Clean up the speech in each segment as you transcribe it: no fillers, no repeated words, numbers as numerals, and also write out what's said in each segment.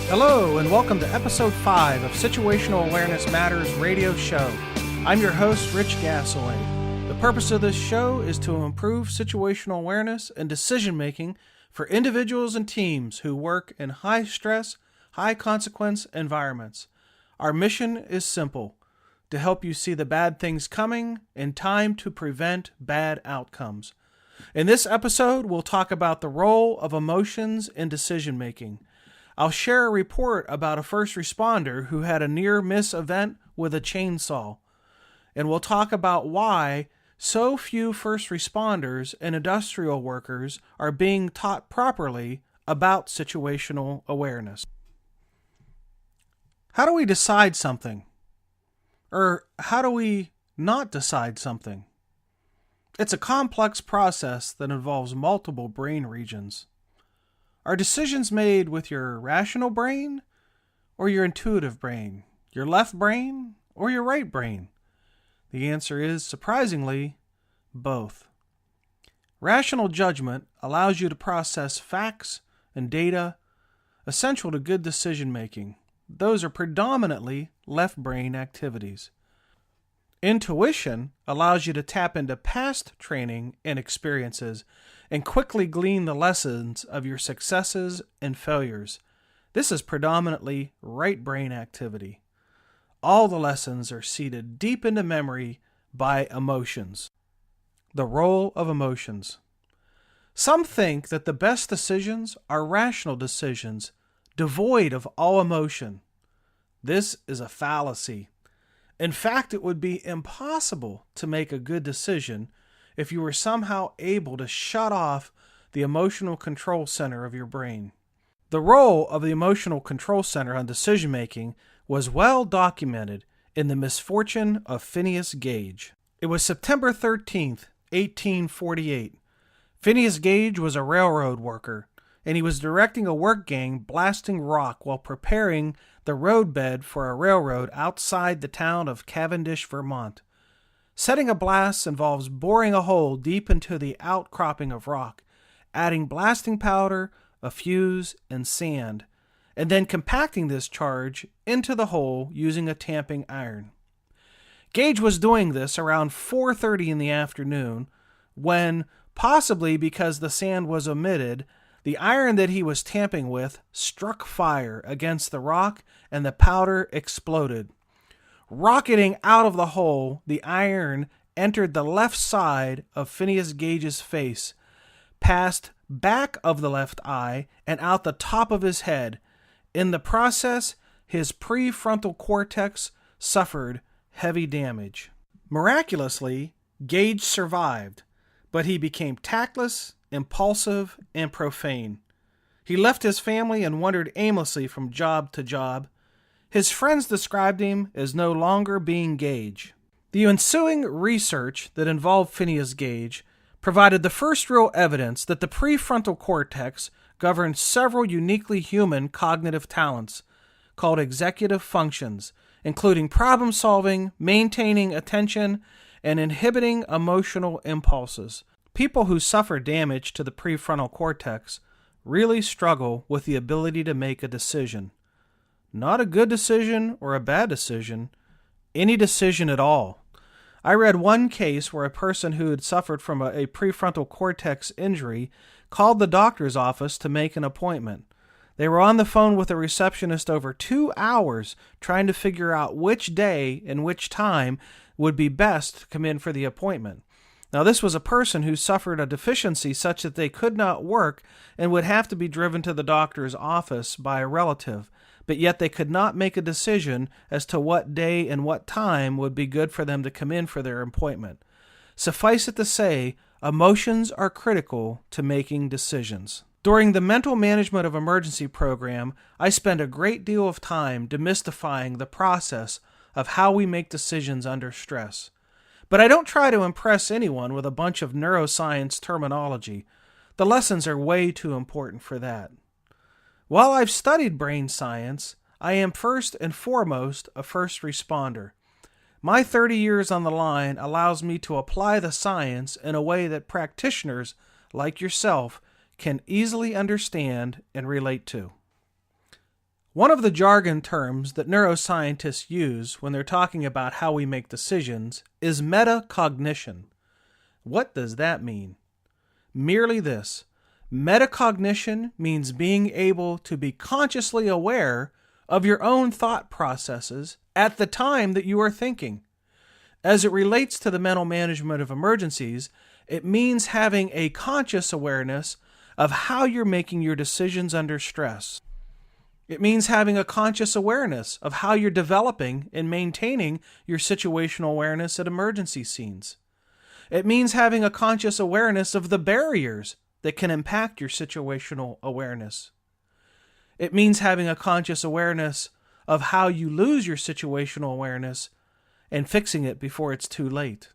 Hello, and welcome to Episode 5 of Situational Awareness Matters radio show. I'm your host, Rich Gassaway. The purpose of this show is to improve situational awareness and decision-making for individuals and teams who work in high-stress, high-consequence environments. Our mission is simple: to help you see the bad things coming in time to prevent bad outcomes. In this episode, we'll talk about the role of emotions in decision-making. I'll share a report about a first responder who had a near-miss event with a chainsaw. And we'll talk about why so few first responders and industrial workers are being taught properly about situational awareness. How do we decide something? Or how do we not decide something? It's a complex process that involves multiple brain regions. Are decisions made with your rational brain or your intuitive brain, your left brain or your right brain? The answer is, surprisingly, both. Rational judgment allows you to process facts and data essential to good decision making. Those are predominantly left brain activities. Intuition allows you to tap into past training and experiences and quickly glean the lessons of your successes and failures. This is predominantly right brain activity. All the lessons are seated deep into memory by emotions. The role of emotions. Some think that the best decisions are rational decisions, devoid of all emotion. This is a fallacy. In fact, it would be impossible to make a good decision if you were somehow able to shut off the emotional control center of your brain. The role of the emotional control center on decision-making was well documented in The Misfortune of Phineas Gage. It was September 13th, 1848. Phineas Gage was a railroad worker, and he was directing a work gang blasting rock while preparing the roadbed for a railroad outside the town of Cavendish, Vermont. Setting a blast involves boring a hole deep into the outcropping of rock, adding blasting powder, a fuse, and sand, and then compacting this charge into the hole using a tamping iron. Gage was doing this around 4:30 in the afternoon when, possibly because the sand was omitted, the iron that he was tamping with struck fire against the rock and the powder exploded. Rocketing out of the hole, the iron entered the left side of Phineas Gage's face, passed back of the left eye, and out the top of his head. In the process, his prefrontal cortex suffered heavy damage. Miraculously, Gage survived, but he became tactless, impulsive, and profane. He left his family and wandered aimlessly from job to job. His friends described him as no longer being Gage. The ensuing research that involved Phineas Gage provided the first real evidence that the prefrontal cortex governs several uniquely human cognitive talents called executive functions, including problem solving, maintaining attention, and inhibiting emotional impulses. People who suffer damage to the prefrontal cortex really struggle with the ability to make a decision. Not a good decision or a bad decision, any decision at all. I read one case where a person who had suffered from a prefrontal cortex injury called the doctor's office to make an appointment. They were on the phone with a receptionist over 2 hours trying to figure out which day and which time would be best to come in for the appointment. Now, this was a person who suffered a deficiency such that they could not work and would have to be driven to the doctor's office by a relative, but yet they could not make a decision as to what day and what time would be good for them to come in for their appointment. Suffice it to say, emotions are critical to making decisions. During the Mental Management of Emergency program, I spent a great deal of time demystifying the process of how we make decisions under stress. But I don't try to impress anyone with a bunch of neuroscience terminology. The lessons are way too important for that. While I've studied brain science, I am first and foremost a first responder. My 30 years on the line allows me to apply the science in a way that practitioners like yourself can easily understand and relate to. One of the jargon terms that neuroscientists use when they're talking about how we make decisions is metacognition. What does that mean? Merely this. Metacognition means being able to be consciously aware of your own thought processes at the time that you are thinking. As it relates to the mental management of emergencies, it means having a conscious awareness of how you're making your decisions under stress. It means having a conscious awareness of how you're developing and maintaining your situational awareness at emergency scenes. It means having a conscious awareness of the barriers that can impact your situational awareness. It means having a conscious awareness of how you lose your situational awareness and fixing it before it's too late.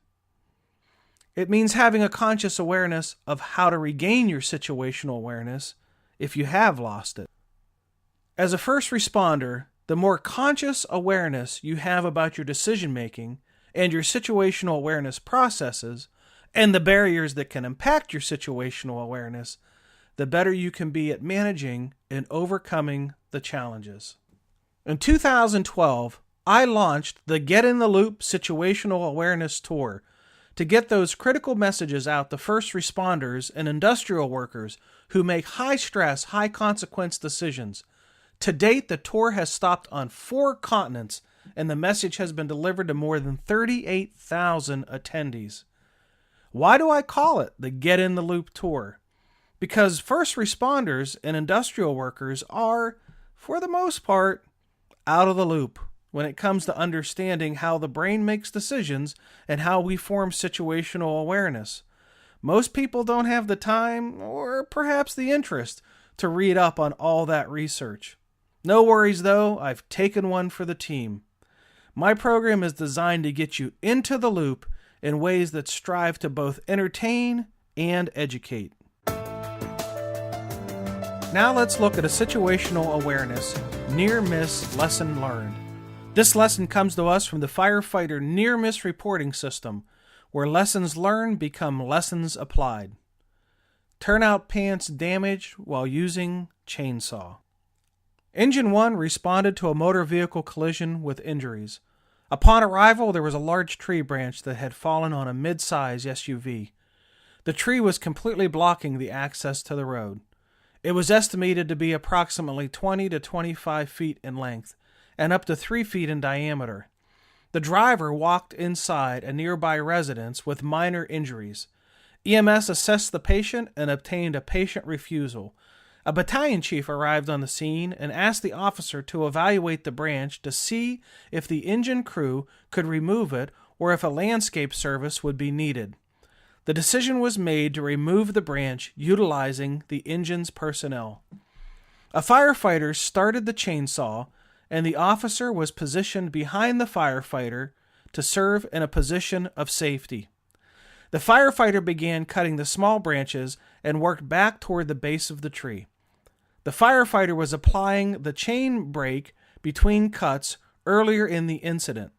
It means having a conscious awareness of how to regain your situational awareness if you have lost it. As a first responder, the more conscious awareness you have about your decision-making and your situational awareness processes and the barriers that can impact your situational awareness, the better you can be at managing and overcoming the challenges. In 2012, I launched the Get in the Loop Situational Awareness Tour to get those critical messages out to first responders and industrial workers who make high-stress, high-consequence decisions. To date, the tour has stopped on 4 continents, and the message has been delivered to more than 38,000 attendees. Why do I call it the Get in the Loop Tour? Because first responders and industrial workers are, for the most part, out of the loop when it comes to understanding how the brain makes decisions and how we form situational awareness. Most people don't have the time or perhaps the interest to read up on all that research. No worries though, I've taken one for the team. My program is designed to get you into the loop in ways that strive to both entertain and educate. Now let's look at a situational awareness near-miss lesson learned. This lesson comes to us from the firefighter near-miss reporting system, where lessons learned become lessons applied. Turnout pants damaged while using chainsaw. Engine 1 responded to a motor vehicle collision with injuries. Upon arrival, there was a large tree branch that had fallen on a mid-size SUV. The tree was completely blocking the access to the road. It was estimated to be approximately 20 to 25 feet in length and up to 3 feet in diameter. The driver walked inside a nearby residence with minor injuries. EMS assessed the patient and obtained a patient refusal. A battalion chief arrived on the scene and asked the officer to evaluate the branch to see if the engine crew could remove it or if a landscape service would be needed. The decision was made to remove the branch utilizing the engine's personnel. A firefighter started the chainsaw, and the officer was positioned behind the firefighter to serve in a position of safety. The firefighter began cutting the small branches and worked back toward the base of the tree. The firefighter was applying the chain brake between cuts earlier in the incident.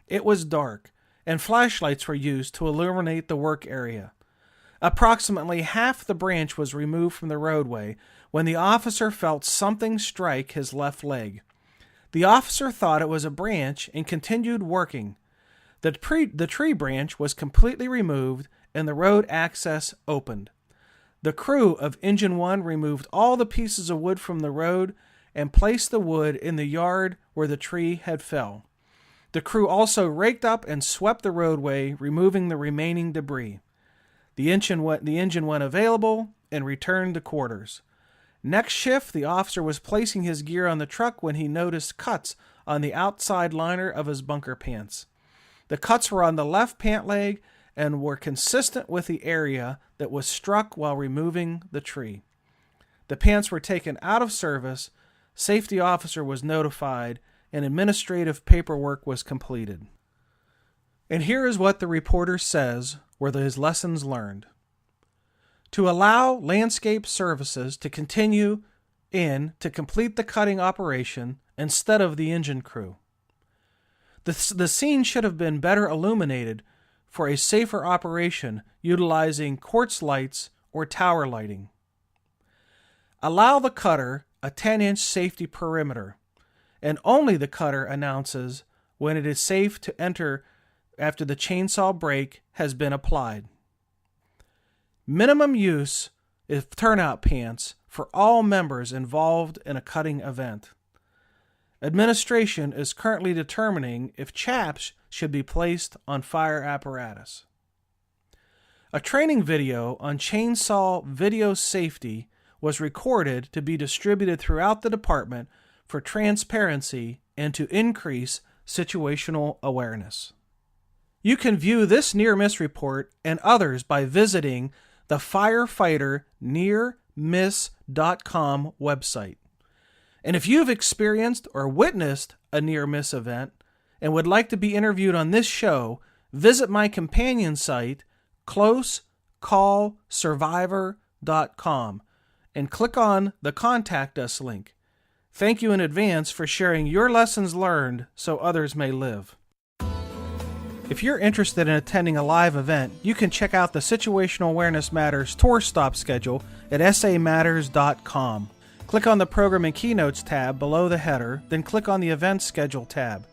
It was dark, and flashlights were used to illuminate the work area. Approximately half the branch was removed from the roadway when the officer felt something strike his left leg. The officer thought it was a branch and continued working. The tree branch was completely removed and the road access opened. The crew of Engine 1 removed all the pieces of wood from the road and placed the wood in the yard where the tree had fell. The crew also raked up and swept the roadway, removing the remaining debris. The engine went available and returned to quarters. Next shift, the officer was placing his gear on the truck when he noticed cuts on the outside liner of his bunker pants. The cuts were on the left pant leg and were consistent with the area that was struck while removing the tree. The pants were taken out of service, safety officer was notified, and administrative paperwork was completed. And here is what the reporter says were his lessons learned. To allow landscape services to continue to complete the cutting operation instead of the engine crew. The scene should have been better illuminated for a safer operation utilizing quartz lights or tower lighting. Allow the cutter a 10-inch safety perimeter, and only the cutter announces when it is safe to enter after the chainsaw brake has been applied. Minimum use of turnout pants for all members involved in a cutting event. Administration is currently determining if chaps should be placed on fire apparatus. A training video on chainsaw video safety was recorded to be distributed throughout the department for transparency and to increase situational awareness. You can view this near-miss report and others by visiting the firefighternearmiss.com website. And if you've experienced or witnessed a near-miss event and would like to be interviewed on this show, visit my companion site, closecallsurvivor.com, and click on the Contact Us link. Thank you in advance for sharing your lessons learned so others may live. If you're interested in attending a live event, you can check out the Situational Awareness Matters tour stop schedule at samatters.com. Click on the Program and Keynotes tab below the header, then click on the Events Schedule tab.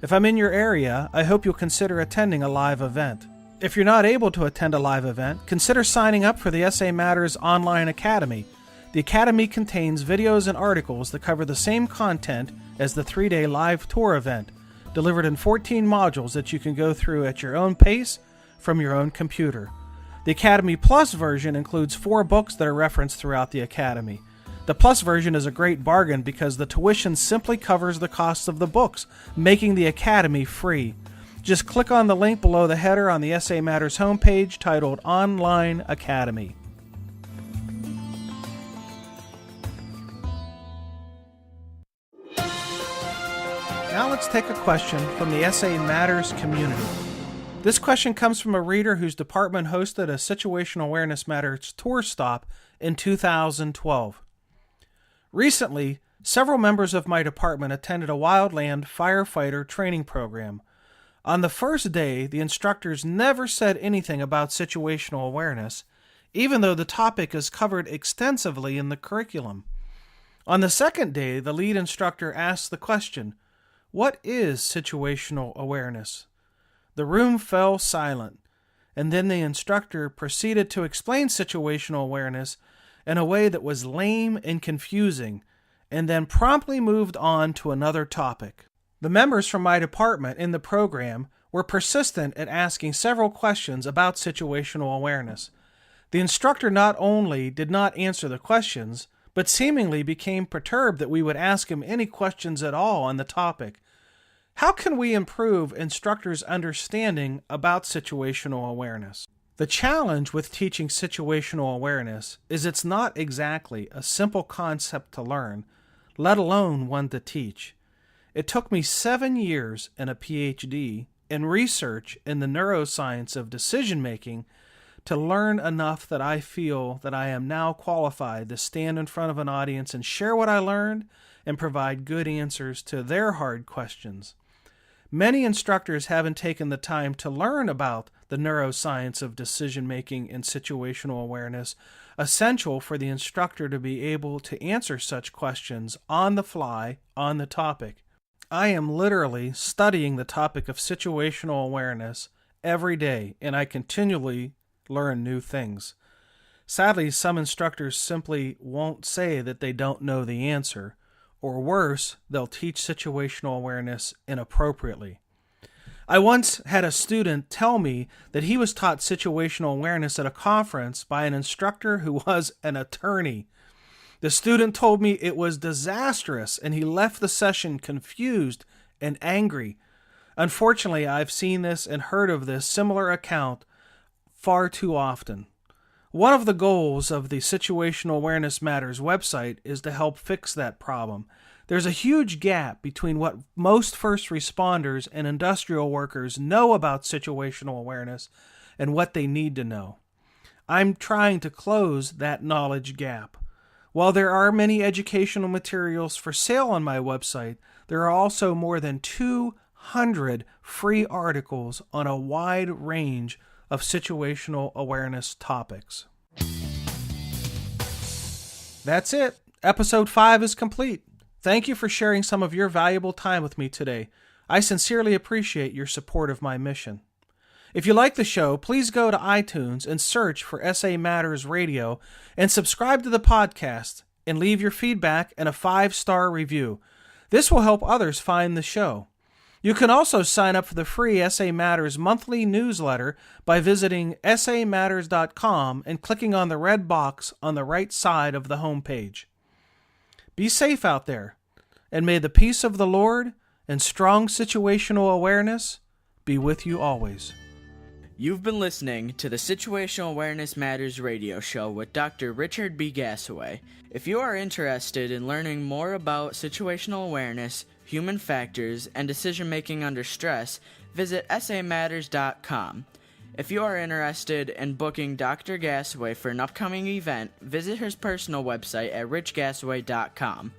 If I'm in your area, I hope you'll consider attending a live event. If you're not able to attend a live event, consider signing up for the SA Matters Online Academy. The Academy contains videos and articles that cover the same content as the 3-day live tour event, delivered in 14 modules that you can go through at your own pace from your own computer. The Academy Plus version includes 4 books that are referenced throughout the Academy. The Plus version is a great bargain because the tuition simply covers the cost of the books, making the Academy free. Just click on the link below the header on the SA Matters homepage titled Online Academy. Now let's take a question from the SA Matters community. This question comes from a reader whose department hosted a Situational Awareness Matters tour stop in 2012. Recently, several members of my department attended a wildland firefighter training program. On the first day, the instructors never said anything about situational awareness, even though the topic is covered extensively in the curriculum. On the second day, the lead instructor asked the question, "What is situational awareness?" The room fell silent, and then the instructor proceeded to explain situational awareness in a way that was lame and confusing, and then promptly moved on to another topic. The members from my department in the program were persistent at asking several questions about situational awareness. The instructor not only did not answer the questions, but seemingly became perturbed that we would ask him any questions at all on the topic. How can we improve instructors' understanding about situational awareness? The challenge with teaching situational awareness is it's not exactly a simple concept to learn, let alone one to teach. It took me 7 years and a PhD in research in the neuroscience of decision-making to learn enough that I feel that I am now qualified to stand in front of an audience and share what I learned and provide good answers to their hard questions. Many instructors haven't taken the time to learn about the neuroscience of decision-making and situational awareness, essential for the instructor to be able to answer such questions on the fly on the topic. I am literally studying the topic of situational awareness every day, and I continually learn new things. Sadly, some instructors simply won't say that they don't know the answer, or worse, they'll teach situational awareness inappropriately. I once had a student tell me that he was taught situational awareness at a conference by an instructor who was an attorney. The student told me it was disastrous, and he left the session confused and angry. Unfortunately, I've seen this and heard of this similar account far too often. One of the goals of the Situational Awareness Matters website is to help fix that problem. There's a huge gap between what most first responders and industrial workers know about situational awareness and what they need to know. I'm trying to close that knowledge gap. While there are many educational materials for sale on my website, there are also more than 200 free articles on a wide range of situational awareness topics. That's it. Episode 5 is complete. Thank you for sharing some of your valuable time with me today. I sincerely appreciate your support of my mission. If you like the show, please go to iTunes and search for SA Matters Radio and subscribe to the podcast and leave your feedback and a 5-star review. This will help others find the show. You can also sign up for the free SA Matters monthly newsletter by visiting samatters.com and clicking on the red box on the right side of the homepage. Be safe out there, and may the peace of the Lord and strong situational awareness be with you always. You've been listening to the Situational Awareness Matters radio show with Dr. Richard B. Gassaway. If you are interested in learning more about situational awareness, human factors, and decision-making under stress, visit samatters.com. If you are interested in booking Dr. Gassaway for an upcoming event, visit his personal website at richgassaway.com.